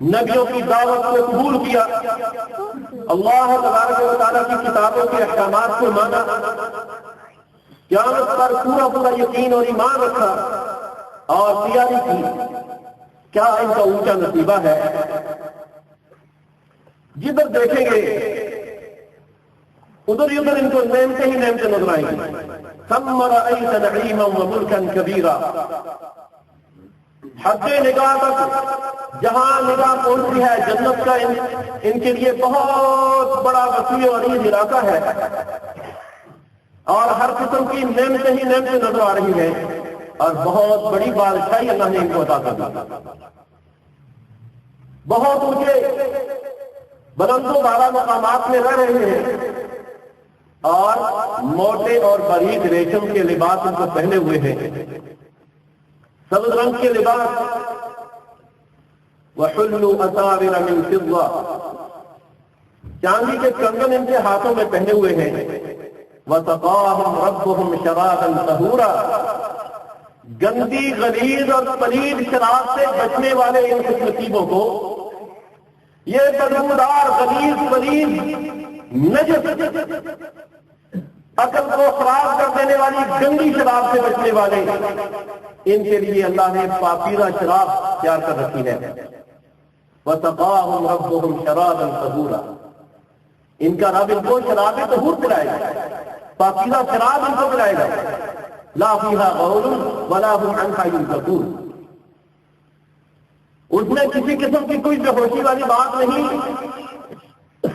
نبیوں کی دعوت کو قبول کیا، اللہ تبارک و تعالیٰ کی کتابوں کے احکامات کو مانا، قیامت پر پورا پورا یقین اور ایمان رکھا اور تیاری کی، کیا ان کا اونچا نصیبہ ہے۔ جدھر دیکھیں گے ادھر ہی ادھر ان کو نعمتیں ہی نعمتیں نظر آئیں گی۔ ثم رأيت نعيما وملكا كبيرا، حد نگاہ تک جہاں نگاہ پہنچتی ہے جنت کا ان کے لیے بہت بڑا وسیع اور عریض علاقہ ہے، اور ہر قسم کی نعمتیں ہی نعمتیں نظر آ رہی ہیں، اور بہت بڑی بادشاہی اللہ نے ان کو عطا کر دی۔ بہت اونچے بلند و بالا مقامات میں رہ رہے ہیں، اور موٹے اور باریک ریشم کے لباس ان کو پہنے ہوئے ہیں، سبز رنگ کے لباس۔ وَحُلُّوا أَسَاوِرَ مِن فِضَّةٍ، چاندی کے کنگن ان کے ہاتھوں میں پہنے ہوئے ہیں۔ وَسَقَاهُمْ رَبُّهُمْ شَرَابًا طَهُورًا، گندی غلیظ اور پلید شراب سے بچنے والے ان خوش نصیبوں کو یہ بدبودار غلیظ پلید نجس عقل کو خراب کر دینے والی گندی شراب سے بچنے والے ان کے لیے اللہ نے پاکیزہ شراب تیار کر رکھی ہے۔ وَسَقَاهُمْ رَبُّهُمْ شَرَابًا طَهُورًا، ان کا رب ان کو شراب طہور پلائے گا، پاکیزہ شراب ان کو پلائے گا۔ لَا فِيهَا غَوْلٌ وَلَا هُمْ عَنْهَا يُنزَفُونَ، اس میں کسی قسم کی کوئی بے ہوشی والی بات نہیں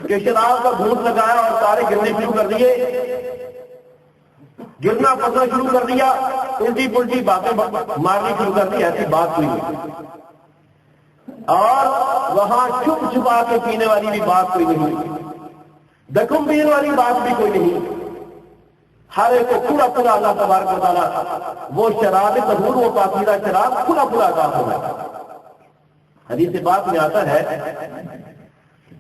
کہ شراب کا گھونٹ لگایا اور سارے گرنے شروع کر دیے، گرنا پڑنا شروع کر دیا، الٹی پلٹی باتیں مارنی شروع کر دی، ایسی بات کوئی نہیں۔ اور وہاں چھپ چھپا کے پینے والی بھی بات کوئی نہیں، دکم پینے والی بات بھی کوئی نہیں۔ ہر ایک کو پورا پورا اللہ تبارک و تعالیٰ وہ شراب طہور، وہ پاکیزہ شراب پورا پورا عطا ہوگا۔ حدیث بات میں آتا ہے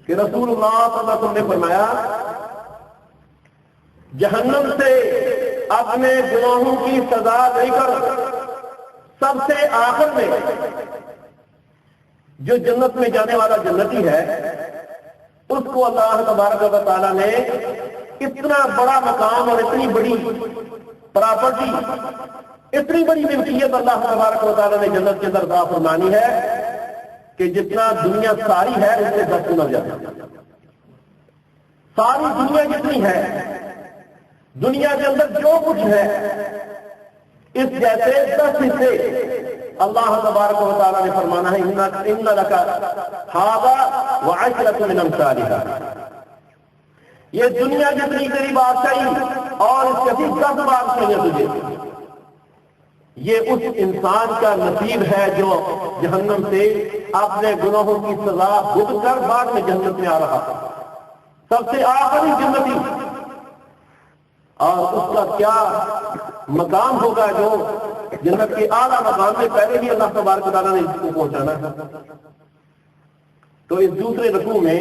کہ رسول اللہ صلی اللہ علیہ وسلم نے فرمایا، جہنم سے اپنے گناہوں کی سزا دے کر سب سے آخر میں جو جنت میں جانے والا جنتی ہے، اس کو اللہ تبارک و تعالیٰ نے اتنا بڑا مقام اور اتنی بڑی پراپرٹی، اتنی بڑی ملکیت اللہ تبارک و تعالیٰ نے جنت کے اندر عطا فرمانی ہے کہ جتنا دنیا ساری ہے اس سے 10 گنا زیادہ۔ ساری دنیا جتنی ہے، دنیا کے اندر جو کچھ ہے، اس جیسے 10 حصے اللہ تبارک و تعالیٰ نے فرمانا ہے، ان لک ھذا وعشرۃ من امثالھا، یہ دنیا جتنی تیری بادشاہی اور اس کے 10 بادشاہیاں تجھے۔ یہ اس انسان کا نصیب ہے جو جہنم سے اپنے گناہوں کی سزا بھگ کر بعد میں جنت میں آ رہا تھا، سب سے آخری جنتی۔ اور اس کا کیا مقام ہوگا جو جنت کے اعلیٰ مقام میں پہلے ہی اللہ تبارک و تعالیٰ نے اس کو پہنچانا ہے۔ تو اس دوسرے رکوع میں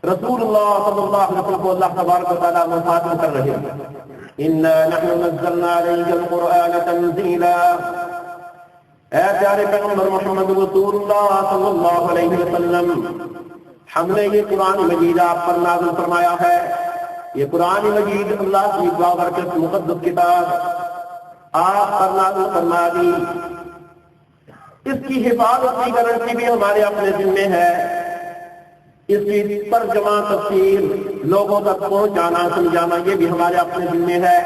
رسول اللہ صلی اللہ علیہ وسلم کو اللہ تبارک و تعالیٰ مخاطب کر رہے ہیں، اِنَّا نَحْنُ نَزَّلْنَا عَلَيْكَ الْقُرْآنَ تَنزِيلًا، اے پیارے پیغمبر محمد رسول اللہ صلی اللہ علیہ وسلم، ہم نے یہ قرآن مجید آپ پر نازل فرمایا ہے۔ یہ قرآن مجید اللہ کی بابرکت مقدس کتاب آپ پر نازل فرما دی، اس کی حفاظت کی گارنٹی بھی ہمارے اپنے ذمے ہے، اس کی ترجمہ تفسیر لوگوں تک پہنچانا سمجھانا یہ بھی ہمارے اپنے ذمے ہے۔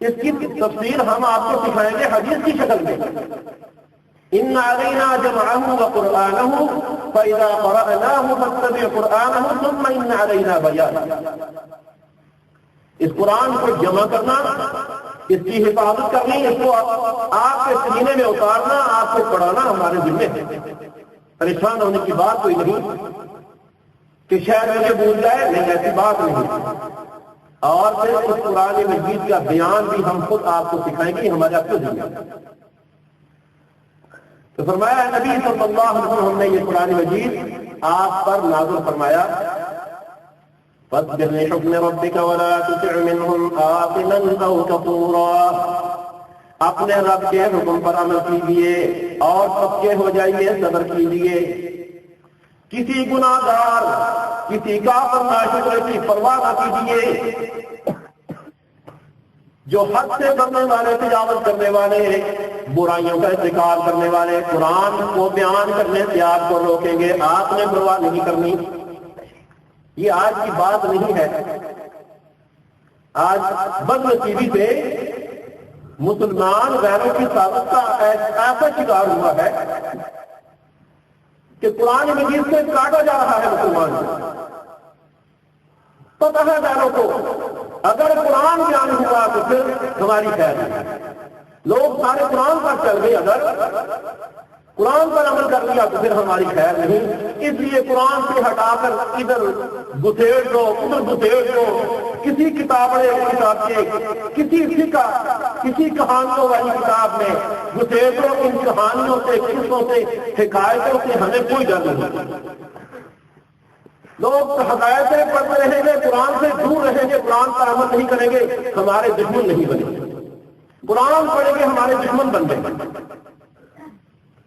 اس کی تفسیر ہم آپ کو سکھائیں گے حدیث کی شکل میں، ان علینا جمعہ وقرآنہ فاذا قرأناہ فاتبع قرآنہ ثم ان علینا بیانہ، اس قرآن کو جمع کرنا، اس کی حفاظت کرنی، اس کو آپ کے سینے میں اتارنا، آپ کو پڑھانا ہمارے ذمے ہے۔ پریشان ہونے کی بات کوئی نہیں کہ شاید مجھے بھول جائے، نہیں، ایسی بات نہیں۔ اور پھر اس قرآن مجید کا بیان بھی ہم خود آپ کو سکھائیں گے، ہمارے آپ کو ذمہ۔ تو فرمایا نبی صلی اللہ علیہ وسلم ہم نے یہ قرآن مجید آپ پر نازل فرمایا، فاصبر لحکم ربک ولا تطع منهم آثما او کفورا، اپنے رب کے حکم پر عمل کیجیے اور پکے ہو جائیے، صبر کیجیے۔ کسی گناہگار، کسی کافر ناشکر کی پرواہ نہ کیجیے۔ جو حد سے بڑھنے والے، تجاوز کرنے والے، برائیوں کا ارتکاب کرنے والے، قرآن کو بیان کرنے سے آپ کو روکیں گے، آپ نے پرواہ نہیں کرنی۔ یہ آج کی بات نہیں ہے۔ آج بدنصیبی سے مسلمان غیروں کی طاقت کا ایسا شکار ہوا ہے کہ قرآن مجید سے کاٹا جا رہا ہے مسلمان کو۔ پتہ ہے غیروں کو اگر قرآن بیان ہوا تو پھر ہماری خیر ہے۔ لوگ سارے قرآن پر چل گئے، اگر قرآن پر عمل کر لیا تو پھر ہماری خیر نہیں۔ اس لیے قرآن سے ہٹا کر ادھر گھسیڑ دو، ادھر گھسیڑ دو، کسی کتاب کے کسی فقہ، کسی کہانیوں والی کتاب میں گھسیڑ دو۔ ان کہانیوں سے، قصوں سے، حکایتوں سے ہمیں کوئی ڈر نہیں۔ لوگ حقائقیں پڑھتے رہیں گے، قرآن سے دور رہیں گے، قرآن پر عمل نہیں کریں گے، ہمارے دشمن نہیں بنیں گے۔ قرآن پڑھیں گے، ہمارے دشمن بن جائیں گے۔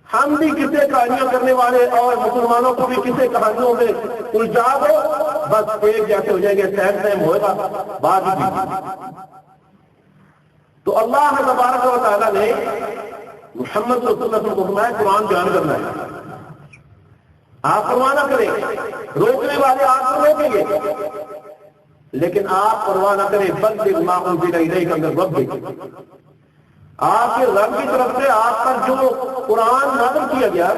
ہم بھی کسے کہانیاں کرنے والے اور مسلمانوں کو بھی کسے کہانیوں میں الجھا دو، بس ایک جیسے ہو جائیں گے، سیم سیم ہوگا بات بھی۔ تو اللہ تبارک و تعالیٰ نے محمد رسول اللہ صلی اللہ علیہ وسلم کو فرمایا قرآن بیان کرنا ہے۔ آپ پرواہ نہ کریں، روکنے والے آپ کو روکیں گے، لیکن آپ پرواہ نہ کریں۔ بلغ ما انزل الیک من ربک، آپ کے رب کی طرف سے آپ پر جو قرآن نازل کیا گیا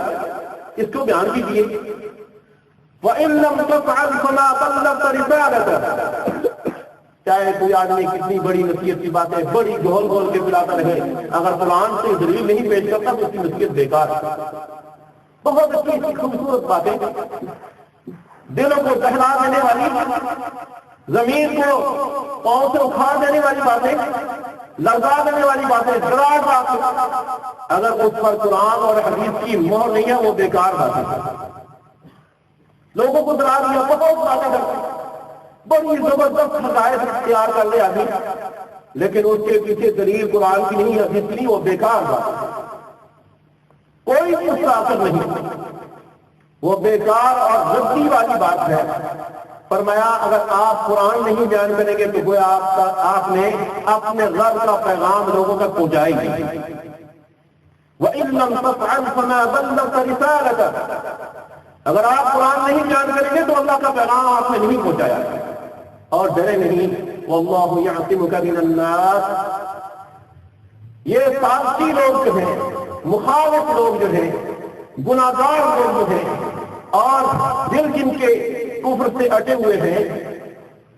اس کو بیان کیجیے۔ وَإِن لَّمْ تَفْعَلْ فَمَا بَلَّغْتَ رِسَالَتَهُ، چاہے کوئی آدمی کتنی بڑی نصیحت کی باتیں بڑی گول گول کے بلاتا رہے، اگر قرآن سے دلیل نہیں پیش کرتا تو اس کی نصیحت بیکار ہے۔ بہت اچھی خوبصورت باتیں، دلوں کو دہلا دینے والی، زمین کو پاؤں سے اکھاڑ دینے والی باتیں، لرزا دینے والی باتیں، ڈرا باتیں، اگر اس پر قرآن اور حدیث کی مہر نہیں ہے وہ بیکار باتیں۔ لوگوں کو ڈرا دیا، بہت باتیں کرتے، بڑی زبردست حقائق تیار کر لے آدمی، لیکن اس کے پیچھے دلیل قرآن کی نہیں، حدیث کی نہیں، وہ بیکار بات، کوئی اس کا اثر نہیں، وہ بیکار اور ردی والی بات ہے۔ فرمایا اگر آپ قرآن نہیں بیان کریں گے تو گویا آپ نے اپنے رب کا پیغام لوگوں تک پہنچائی گی۔ وَإِن لَّمْ تَفْعَلْ فَمَا بَلَّغْتَ رِسَالَتَهُ، اگر آپ قرآن نہیں بیان کریں گے تو اللہ کا پیغام آپ نے نہیں پہنچایا۔ اور ڈرے نہیں، وَاللَّهُ يَعْصِمُكَ مِنَ النَّاسِ، یہ فارسی لوگ جو ہیں، مخالف لوگ جو ہیں، گناہگار لوگ جو ہیں، اور دل جن کے کفر سے اٹے ہوئے ہیں،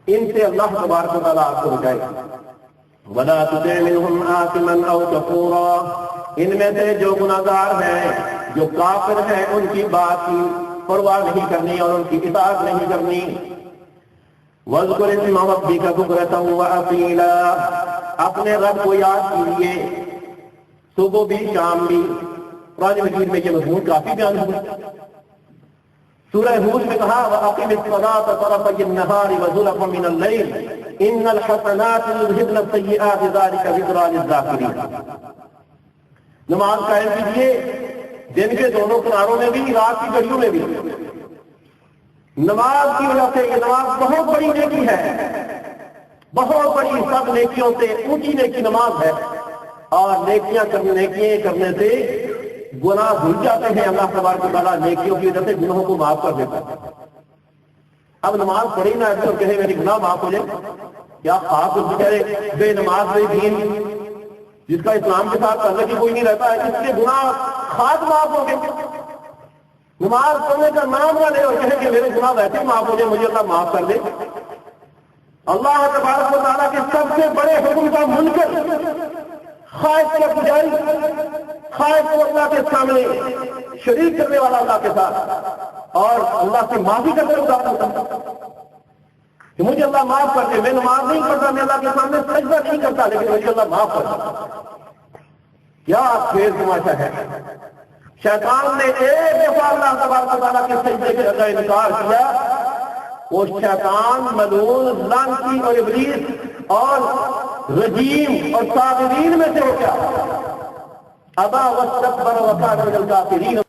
ان سے اللہ تبارک و تعالیٰ آپ کو بچائے۔ وَلَا تُطِعْ مِنْهُمْ آثِمًا أَوْ كَفُورًا، ان میں سے جو گناہگار ہیں، جو کافر ہیں، ان کی بات کی پرواہ نہیں کرنی اور ان کی اطاعت نہیں کرنی۔ وَاذْكُرِ اسْمَ رَبِّكَ بُكْرَةً وَأَصِيلًا، اپنے رب کو یاد کیجیے صبح بھی شام بھی۔ قرآن مجید میں یہ مضمون کافی بیان ہوا۔ سورہ ہود میں کہا وَأَقِمِ الصَّلَاةَ طَرَفَيِ النَّهَارِ وَزُلَفًا مِنَ اللَّيْلِ إِنَّ الْحَسَنَاتِ يُذْهِبْنَ السَّيِّئَاتِ ذَلِكَ ذِكْرَىٰ لِلذَّاكِرِينَ، نماز قائم کیجیے دن کے دونوں کناروں میں بھی، رات کی گھڑیوں میں بھی۔ نماز کی وجہ سے یہ نماز بہت بڑی نیکی ہے، بہت بڑی، سب نیکیوں سے اونچی نیکی نماز ہے، اور نیکیاں کرنے سے گناہ بھول جاتے ہیں۔ اللہ تبارک و تعالیٰ نیکیوں کی وجہ سے گناہوں کو معاف کر دیتا ہے۔ اب نماز پڑھی نہ ایسے اور کہے میری گناہ معاف ہو جائے، کیا خاص اس بیچارے بے نماز بے دین جس کا اسلام کے ساتھ تعلق ہی کوئی نہیں رہتا ہے، اس کے گناہ خاص معاف ہو گئے؟ نماز پڑھنے کا نام نہ لے اور کہے کہ میرے گناہ ویسے ہی معاف ہو جائے، مجھے اللہ معاف کر دے۔ اللہ تبارک و تعالیٰ کے سب سے بڑے حکم کا منکر، خواہش کا پجاری، خواہش کو اللہ کے سامنے شریک کرنے والا اللہ کے ساتھ، اور اللہ سے معافی کرنے والا کہ مجھے اللہ معاف کر دے، میں نماز نہیں پڑھتا، میں اللہ کے سامنے سجدہ نہیں کرتا، لیکن مجھے اللہ معاف کر دے۔ کیا خیر تماشا ہے! شیطان نے ایک دفعہ اللہ تبارک و تعالیٰ کے سجدے کے کا انکار کیا، وہ شیطان ملعون لعنتی اور ابلیس اور رجیم اور صابرین میں سے ہو کیا ابا واستکبر وکان من الکافرین